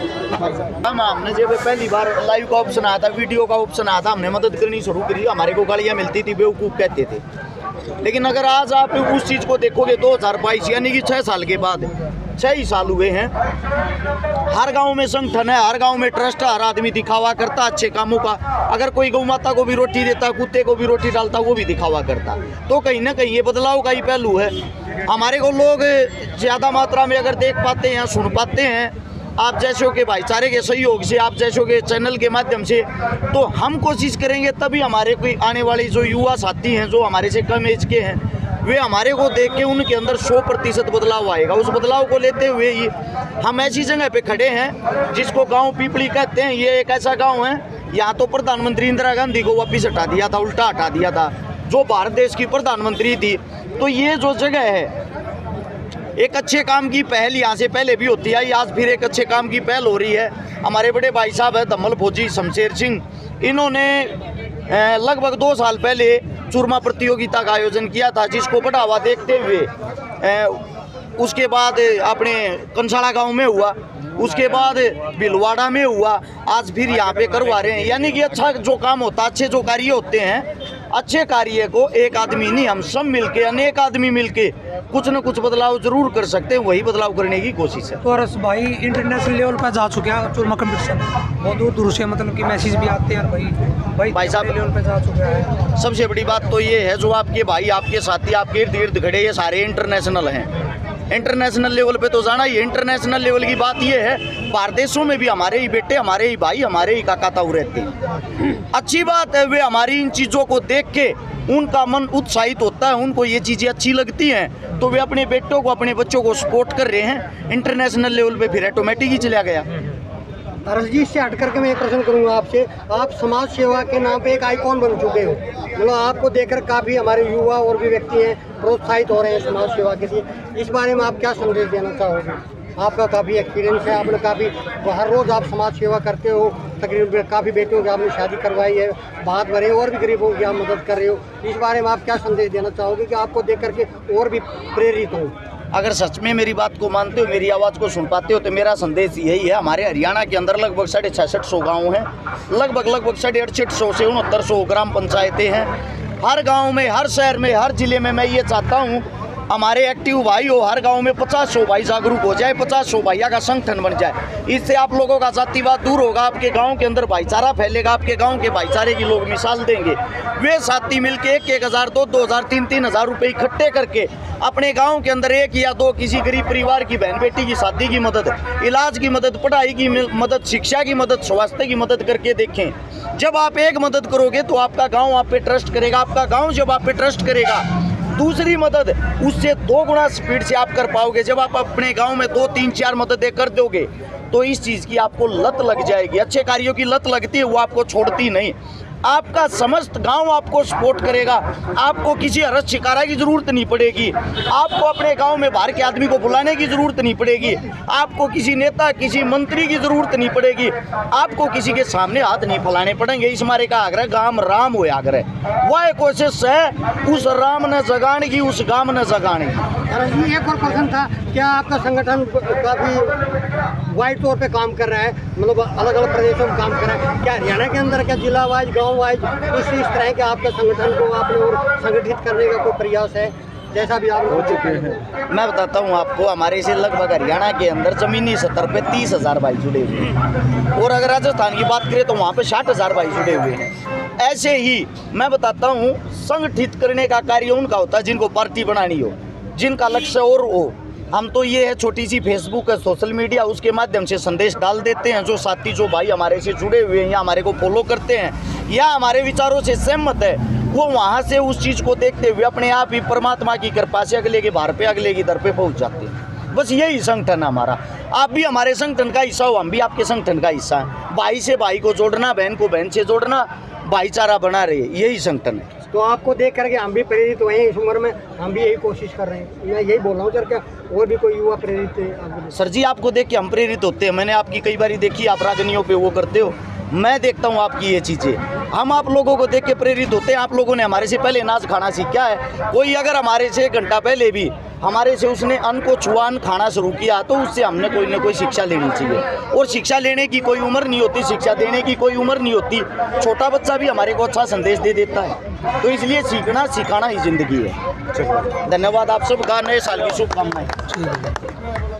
हमने जब पहली बार लाइव का ऑप्शन आया था, वीडियो का ऑप्शन आया था, हमने मदद करनी शुरू करी। हमारे को गालियाँ मिलती थी, बेवकूफ़ कहते थे। लेकिन अगर आज आप उस चीज़ को देखोगे 2022 यानी कि 6 साल के बाद, 6 ही साल हुए हैं, हर गांव में संगठन है, हर गांव में ट्रस्ट है, हर आदमी दिखावा करता अच्छे कामों का। अगर कोई गौ माता को भी रोटी देता, कुत्ते को भी रोटी डालता, वो भी दिखावा करता। तो कहीं ना कहीं ये बदलाव का ही पहलू है। हमारे को लोग ज़्यादा मात्रा में अगर देख पाते हैं, सुन पाते हैं आप जैसों के भाईचारे के सहयोग से, आप जैसों के चैनल के माध्यम से, तो हम कोशिश करेंगे तभी हमारे कोई आने वाली जो युवा साथी हैं, जो हमारे से कम एज के हैं, वे हमारे को देख के उनके अंदर 100% बदलाव आएगा। उस बदलाव को लेते हुए ही हम ऐसी जगह पे खड़े हैं जिसको गांव पीपली कहते हैं। ये एक ऐसा गांव है, यहाँ तो प्रधानमंत्री इंदिरा गांधी को वापिस हटा दिया था, उल्टा हटा दिया था, जो भारत देश की प्रधानमंत्री थी। तो ये जो जगह है, एक अच्छे काम की पहल यहाँ से पहले भी होती आई, आज फिर एक अच्छे काम की पहल हो रही है। हमारे बड़े भाई साहब है धम्मल फौजी शमशेर सिंह, इन्होंने लगभग 2 साल पहले चूरमा प्रतियोगिता का आयोजन किया था, जिसको बढ़ावा देखते हुए उसके बाद अपने कंसाड़ा गांव में हुआ, उसके बाद भिलवाड़ा में हुआ, आज फिर यहाँ पे करवा रहे हैं। यानी कि अच्छा जो काम होता, अच्छे जो कार्य होते हैं, अच्छे कार्य को एक आदमी नहीं, हम सब मिलके, अनेक आदमी मिलके कुछ न कुछ बदलाव जरूर कर सकते हैं। वही बदलाव करने की कोशिश है। तो अरस भाई इंटरनेशनल लेवल पर जा चुके हैं चूरमा कंपटीशन, बहुत दूर दूर से मतलब कि मैसेज भी आते हैं भाई साहब लेवल पे जा चुके हैं। सबसे बड़ी बात तो ये है, जो आपके भाई, आपके साथी, आपके इर्द गिर्द खड़े, ये सारे इंटरनेशनल हैं। इंटरनेशनल लेवल पे तो जाना ही। इंटरनेशनल लेवल की बात ये है, बाहर देशों में भी हमारे ही बेटे, हमारे ही भाई, हमारे ही काका ताऊ रहते हैं। अच्छी बात है, वे हमारी इन चीज़ों को देख के उनका मन उत्साहित होता है, उनको ये चीज़ें अच्छी लगती हैं, तो वे अपने बेटों को, अपने बच्चों को सपोर्ट कर रहे हैं। इंटरनेशनल लेवल पे फिर ऑटोमेटिक ही चला गया। अरस जी, इससे हट करके मैं एक प्रश्न करूंगा आपसे। आप समाज सेवा के नाम पे एक आइकॉन बन चुके हो, मतलब आपको देखकर काफ़ी हमारे युवा और भी व्यक्ति हैं प्रोत्साहित हो रहे हैं समाज सेवा के लिए। इस बारे में आप क्या संदेश देना चाहोगे? आपका काफ़ी एक्सपीरियंस है, आपने काफ़ी हर रोज़ आप समाज सेवा करते हो, तकरीबन काफ़ी बेटियों की आपने शादी करवाई है, बात भरे और भी गरीबों की आप मदद कर रहे हो। इस बारे में आप क्या संदेश देना चाहोगे कि आपको देख करके और भी प्रेरित हो? अगर सच में मेरी बात को मानते हो, मेरी आवाज़ को सुन पाते हो, तो मेरा संदेश यही है। हमारे हरियाणा के अंदर लगभग 6650 गाँव हैं, लगभग 6800 से 6900 ग्राम पंचायतें हैं। हर गांव में, हर शहर में, हर जिले में मैं ये चाहता हूँ हमारे एक्टिव भाई हो, हर गांव में 50 भाई जागरूक हो जाए, 50 भैया का संगठन बन जाए। इससे आप लोगों का जातिवाद दूर होगा, आपके गांव के अंदर भाईचारा फैलेगा, आपके गांव के भाईचारे की लोग मिसाल देंगे। वे साथी मिलके 1,000, 2,000, 3,000 रुपये इकट्ठे करके अपने गांव के अंदर 1 या 2 किसी गरीब परिवार की बहन बेटी की शादी की मदद, इलाज की मदद, पढ़ाई की मदद, शिक्षा की मदद, स्वास्थ्य की मदद करके देखें। जब आप एक मदद करोगे तो आपका गाँव आप पे ट्रस्ट करेगा, आपका गाँव जब आप पे ट्रस्ट करेगा, दूसरी मदद उससे 2 गुना स्पीड से आप कर पाओगे। जब आप अपने गांव में 2, 3, 4 मददें कर दोगे तो इस चीज़ की आपको लत लग जाएगी। अच्छे कार्यों की लत लगती है, वो आपको छोड़ती नहीं। आपका समस्त गांव आपको सपोर्ट करेगा, आपको किसी हरस शिकारा की ज़रूरत नहीं पड़ेगी, आपको अपने गांव में बाहर के आदमी को बुलाने की ज़रूरत नहीं पड़ेगी, आपको किसी नेता, किसी मंत्री की ज़रूरत नहीं पड़ेगी, आपको किसी के सामने हाथ नहीं फैलाने पड़ेंगे। इस मारे का आग्रह गाम राम हो आग्रह, वह कोशिश है उस राम न जगाने की, उस गाम न जगाने की। एक और प्रश्न था, क्या आपका संगठन काफ़ी वाइड तौर पे काम कर रहा है, मतलब अलग अलग प्रदेशों में काम कर रहा है? क्या हरियाणा के अंदर, क्या जिला वाइज, गांव वाइज इस तरह के आपका संगठन को आपने और संगठित करने का कोई प्रयास है, जैसा भी आप हो चुके हैं? मैं बताता हूँ आपको, हमारे से लगभग हरियाणा के अंदर ज़मीनी स्तर पे 30,000 भाई जुड़े हुए हैं, और अगर राजस्थान की बात करें तो वहाँ पे 60,000 भाई जुड़े हुए हैं। ऐसे ही मैं बताता हूँ, संगठित करने का कार्य उनका होता है जिनको पार्टी बनानी हो, जिनका लक्ष्य और हो। हम तो ये है, छोटी सी फेसबुक है, सोशल मीडिया, उसके माध्यम से संदेश डाल देते हैं। जो साथी, जो भाई हमारे से जुड़े हुए हैं या हमारे को फॉलो करते हैं या हमारे विचारों से सहमत है, वो वहाँ से उस चीज़ को देखते हुए अपने आप ही परमात्मा की कृपा से अगले के भार पे, अगले की दर पे पहुँच जाते हैं। बस यही संगठन है हमारा। आप भी हमारे संगठन का हिस्सा हो, हम भी आपके संगठन का हिस्सा हैं। भाई से भाई को जोड़ना, बहन को बहन से जोड़ना, भाईचारा बना रहे, यही संगठन है। तो आपको देख करके हम भी प्रेरित हुए हैं, इस उम्र में हम भी यही कोशिश कर रहे हैं। मैं यही बोल रहा हूँ सर, क्या और भी कोई युवा प्रेरित है? सर जी, आपको देख के हम प्रेरित होते हैं। मैंने आपकी कई बारी देखी, आप राजनीतियों पे वो करते हो, मैं देखता हूँ आपकी ये चीज़ें। हम आप लोगों को देख के प्रेरित होते हैं। आप लोगों ने हमारे से पहले नाच खाना सीखा है। कोई अगर हमारे से 1 घंटा पहले भी हमारे से उसने अन्न को छुआ, अन्न खाना शुरू किया, तो उससे हमने कोई ना कोई शिक्षा लेनी चाहिए। और शिक्षा लेने की कोई उम्र नहीं होती, शिक्षा देने की कोई उम्र नहीं होती। छोटा बच्चा भी हमारे को अच्छा संदेश दे देता है। तो इसलिए सीखना सिखाना ही जिंदगी है। धन्यवाद। आप सबका नए साल की शुभकामनाएं।